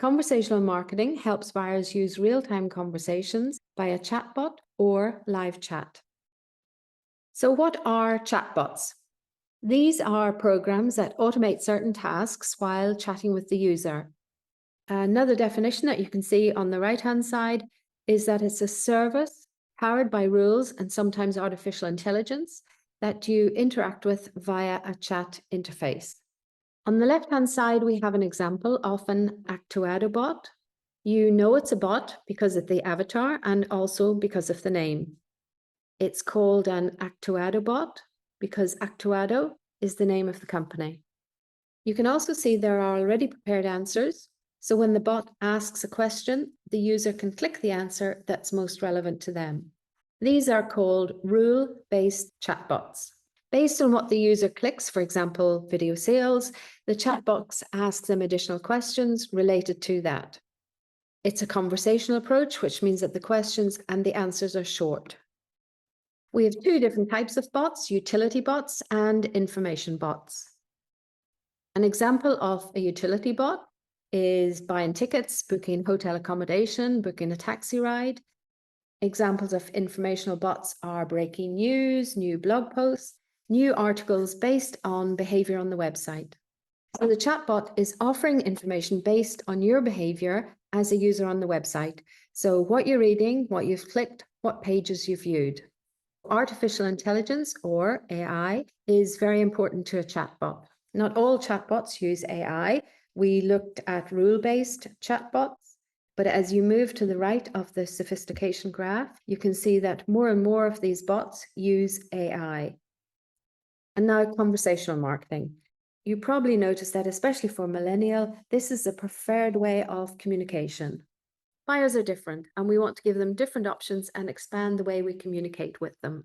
Conversational marketing helps buyers use real-time conversations via chatbot or live chat. So what are chatbots? These are programs that automate certain tasks while chatting with the user. Another definition that you can see on the right-hand side is that it's a service powered by rules and sometimes artificial intelligence that you interact with via a chat interface. On the left-hand side, we have an example of an Actuado bot. You know it's a bot because of the avatar and also because of the name. It's called an Actuado bot because Actuado is the name of the company. You can also see there are already prepared answers. So when the bot asks a question, the user can click the answer that's most relevant to them. These are called rule-based chatbots. Based on what the user clicks, for example, video sales, the chatbox asks them additional questions related to that. It's a conversational approach, which means that the questions and the answers are short. We have two different types of bots, utility bots and information bots. An example of a utility bot is buying tickets, booking hotel accommodation, booking a taxi ride. Examples of informational bots are breaking news, new blog posts, new articles based on behavior on the website. So the chatbot is offering information based on your behavior as a user on the website. So what you're reading, what you've clicked, what pages you've viewed. Artificial intelligence, or AI, is very important to a chatbot. Not all chatbots use AI. We looked at rule-based chatbots, but as you move to the right of the sophistication graph, you can see that more and more of these bots use AI. And now conversational marketing. You probably noticed that, especially for millennial, this is the preferred way of communication. Buyers are different, and we want to give them different options and expand the way we communicate with them.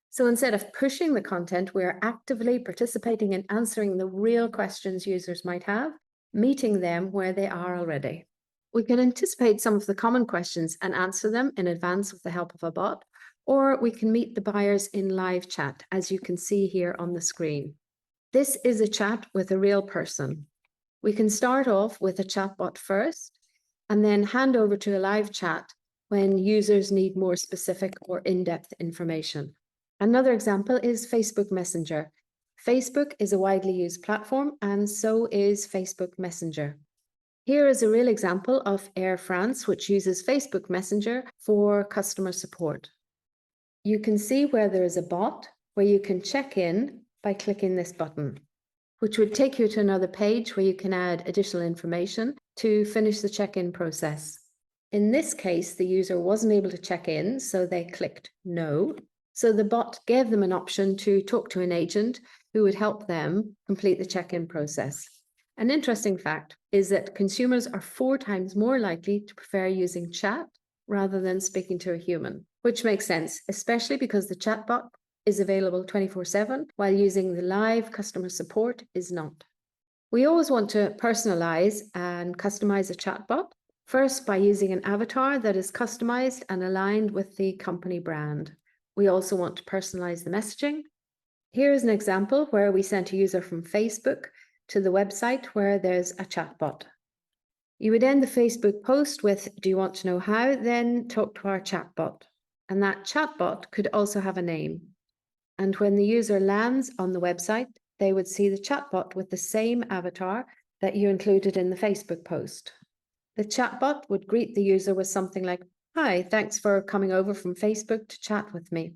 So instead of pushing the content, we're actively participating in answering the real questions users might have, meeting them where they are already. We can anticipate some of the common questions and answer them in advance with the help of a bot, or we can meet the buyers in live chat, as you can see here on the screen. This is a chat with a real person. We can start off with a chatbot first, and then hand over to a live chat when users need more specific or in-depth information. Another example is Facebook Messenger. Facebook is a widely used platform, and so is Facebook Messenger. Here is a real example of Air France, which uses Facebook Messenger for customer support. You can see where there is a bot where you can check in by clicking this button, which would take you to another page where you can add additional information to finish the check-in process. In this case, the user wasn't able to check in, so they clicked no. So the bot gave them an option to talk to an agent who would help them complete the check-in process. An interesting fact is that consumers are 4 times more likely to prefer using chat rather than speaking to a human, which makes sense, especially because the chatbot is available 24/7, while using the live customer support is not. We always want to personalize and customize a chatbot, first by using an avatar that is customized and aligned with the company brand. We also want to personalize the messaging. Here is an example where we sent a user from Facebook to the website where there's a chatbot. You would end the Facebook post with, "Do you want to know how?" Then talk to our chatbot. And that chatbot could also have a name. And when the user lands on the website, they would see the chatbot with the same avatar that you included in the Facebook post. The chatbot would greet the user with something like, "Hi, thanks for coming over from Facebook to chat with me."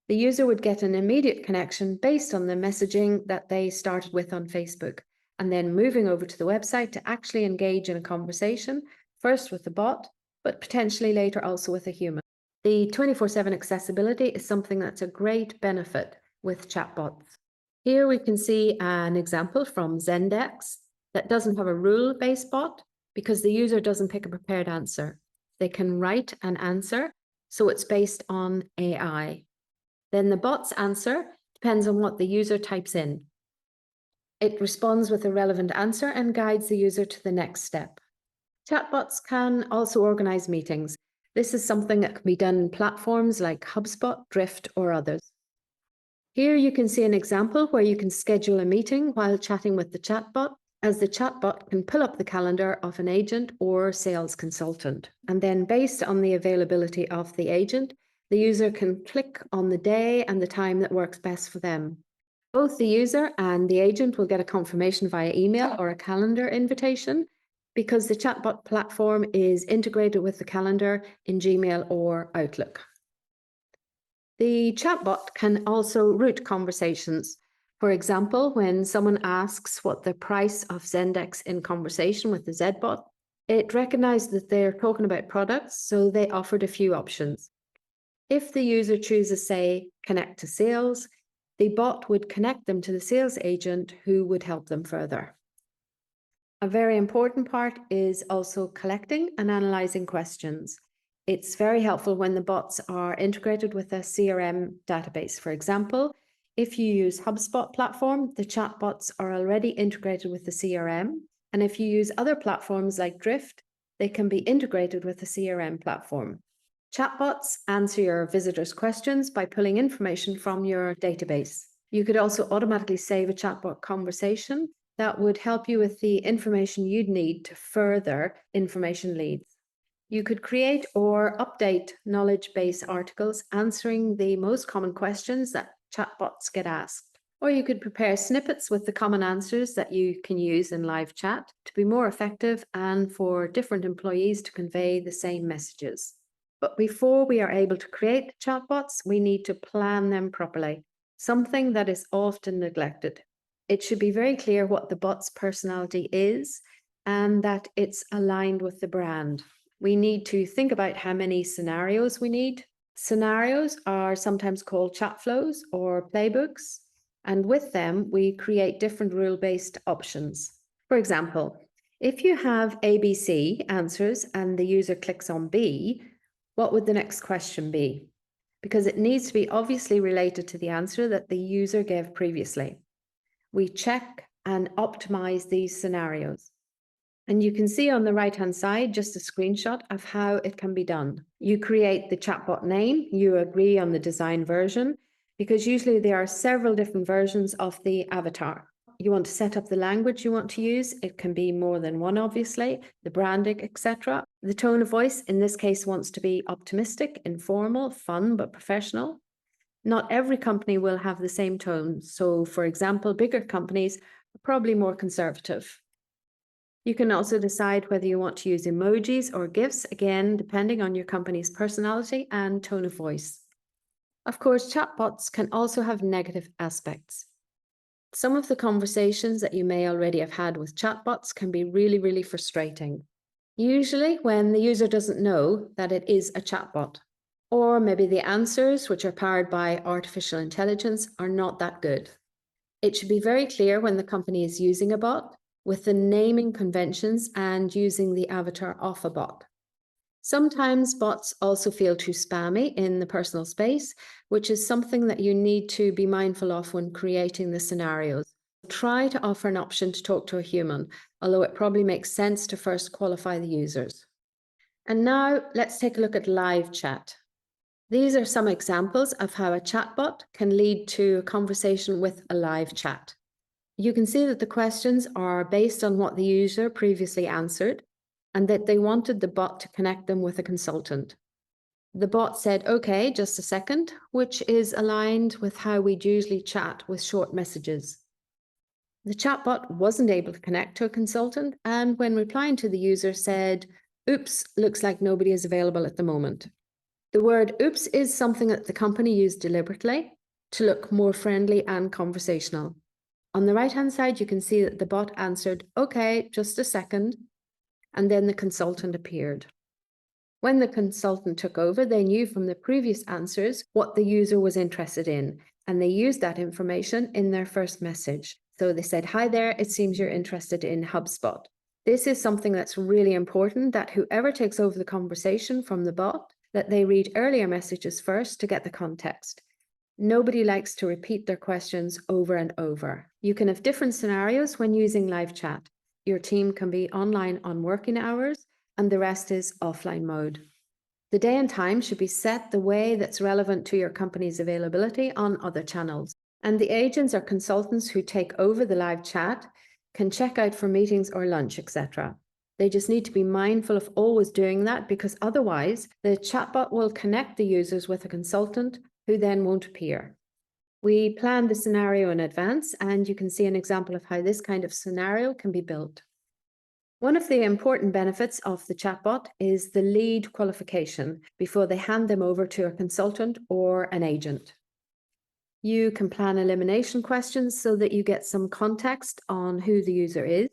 The user would get an immediate connection based on the messaging that they started with on Facebook, and then moving over to the website to actually engage in a conversation, first with the bot, but potentially later also with a human. The 24/7 accessibility is something that's a great benefit with chatbots. Here we can see an example from Zendex that doesn't have a rule-based bot because the user doesn't pick a prepared answer. They can write an answer, so it's based on AI. Then the bot's answer depends on what the user types in. It responds with a relevant answer and guides the user to the next step. Chatbots can also organize meetings. This is something that can be done in platforms like HubSpot, Drift, or others. Here you can see an example where you can schedule a meeting while chatting with the chatbot, as the chatbot can pull up the calendar of an agent or sales consultant. And then based on the availability of the agent, the user can click on the day and the time that works best for them. Both the user and the agent will get a confirmation via email or a calendar invitation because the chatbot platform is integrated with the calendar in Gmail or Outlook. The chatbot can also route conversations. For example, when someone asks what the price of Zendex in conversation with the Zbot, it recognized that they're talking about products, so they offered a few options. If the user chooses, say, connect to sales, the bot would connect them to the sales agent who would help them further. A very important part is also collecting and analyzing questions. It's very helpful when the bots are integrated with a CRM database. For example, if you use HubSpot platform, the chatbots are already integrated with the CRM. And if you use other platforms like Drift, they can be integrated with the CRM platform. Chatbots answer your visitors' questions by pulling information from your database. You could also automatically save a chatbot conversation that would help you with the information you'd need to further information leads. You could create or update knowledge base articles answering the most common questions that chatbots get asked. Or you could prepare snippets with the common answers that you can use in live chat to be more effective and for different employees to convey the same messages. But before we are able to create chatbots, we need to plan them properly, something that is often neglected. It should be very clear what the bot's personality is and that it's aligned with the brand. We need to think about how many scenarios we need. Scenarios are sometimes called chat flows or playbooks, and with them, we create different rule-based options. For example, if you have ABC answers and the user clicks on B, what would the next question be? Because it needs to be obviously related to the answer that the user gave previously. We check and optimize these scenarios. And you can see on the right-hand side just a screenshot of how it can be done. You create the chatbot name, you agree on the design version, because usually there are several different versions of the avatar. You want to set up the language you want to use. It can be more than one, obviously, the branding, etc. The tone of voice, in this case, wants to be optimistic, informal, fun, but professional. Not every company will have the same tone. So, for example, bigger companies are probably more conservative. You can also decide whether you want to use emojis or GIFs, again, depending on your company's personality and tone of voice. Of course, chatbots can also have negative aspects. Some of the conversations that you may already have had with chatbots can be really, really frustrating. Usually when the user doesn't know that it is a chatbot, or maybe the answers, which are powered by artificial intelligence, are not that good. It should be very clear when the company is using a bot, with the naming conventions and using the avatar of a bot. Sometimes bots also feel too spammy in the personal space, which is something that you need to be mindful of when creating the scenarios. Try to offer an option to talk to a human, although it probably makes sense to first qualify the users. And now let's take a look at live chat. These are some examples of how a chatbot can lead to a conversation with a live chat. You can see that the questions are based on what the user previously answered, and that they wanted the bot to connect them with a consultant. The bot said, okay, just a second, which is aligned with how we'd usually chat with short messages. The chatbot wasn't able to connect to a consultant, and when replying to the user said, oops, looks like nobody is available at the moment. The word oops is something that the company used deliberately to look more friendly and conversational. On the right-hand side, you can see that the bot answered, okay, just a second, and then the consultant appeared. When the consultant took over, they knew from the previous answers what the user was interested in, and they used that information in their first message. So they said, hi there, it seems you're interested in HubSpot. This is something that's really important, that whoever takes over the conversation from the bot, that they read earlier messages first to get the context. Nobody likes to repeat their questions over and over. You can have different scenarios when using live chat. Your team can be online on working hours, and the rest is offline mode. The day and time should be set the way that's relevant to your company's availability on other channels. And the agents or consultants who take over the live chat can check out for meetings or lunch, etc. They just need to be mindful of always doing that, because otherwise the chatbot will connect the users with a consultant who then won't appear. We plan the scenario in advance, and you can see an example of how this kind of scenario can be built. One of the important benefits of the chatbot is the lead qualification before they hand them over to a consultant or an agent. You can plan elimination questions so that you get some context on who the user is,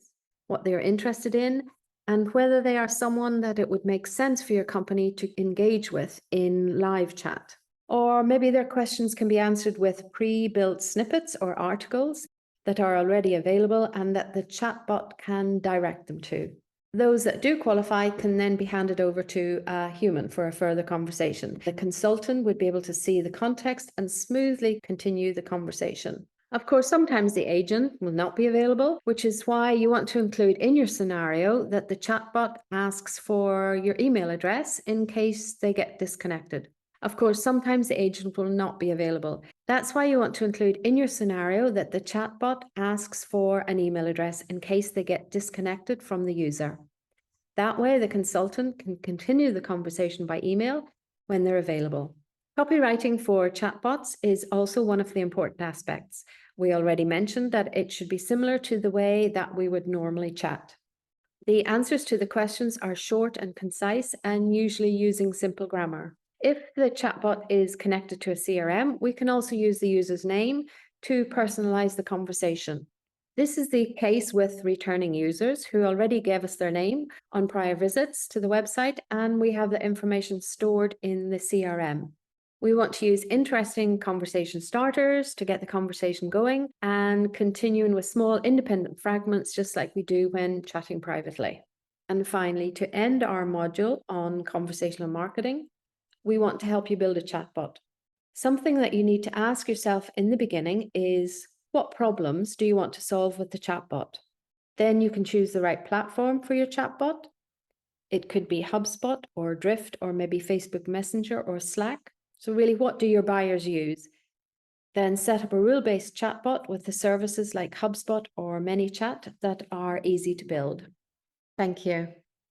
what they're interested in, and whether they are someone that it would make sense for your company to engage with in live chat. Or maybe their questions can be answered with pre-built snippets or articles that are already available and that the chatbot can direct them to. Those that do qualify can then be handed over to a human for a further conversation. The consultant would be able to see the context and smoothly continue the conversation. Of course, sometimes the agent will not be available, which is why you want to include in your scenario that the chatbot asks for your email address in case they get disconnected. Of course, sometimes the agent will not be available. That's why you want to include in your scenario that the chatbot asks for an email address in case they get disconnected from the user. That way, the consultant can continue the conversation by email when they're available. Copywriting for chatbots is also one of the important aspects. We already mentioned that it should be similar to the way that we would normally chat. The answers to the questions are short and concise and usually using simple grammar. If the chatbot is connected to a CRM, we can also use the user's name to personalize the conversation. This is the case with returning users who already gave us their name on prior visits to the website, and we have the information stored in the CRM. We want to use interesting conversation starters to get the conversation going and continuing with small independent fragments, just like we do when chatting privately. And finally, to end our module on conversational marketing, we want to help you build a chatbot. Something that you need to ask yourself in the beginning is, what problems do you want to solve with the chatbot? Then you can choose the right platform for your chatbot. It could be HubSpot or Drift or maybe Facebook Messenger or Slack. So really, what do your buyers use? Then set up a rule-based chatbot with the services like HubSpot or ManyChat that are easy to build. Thank you.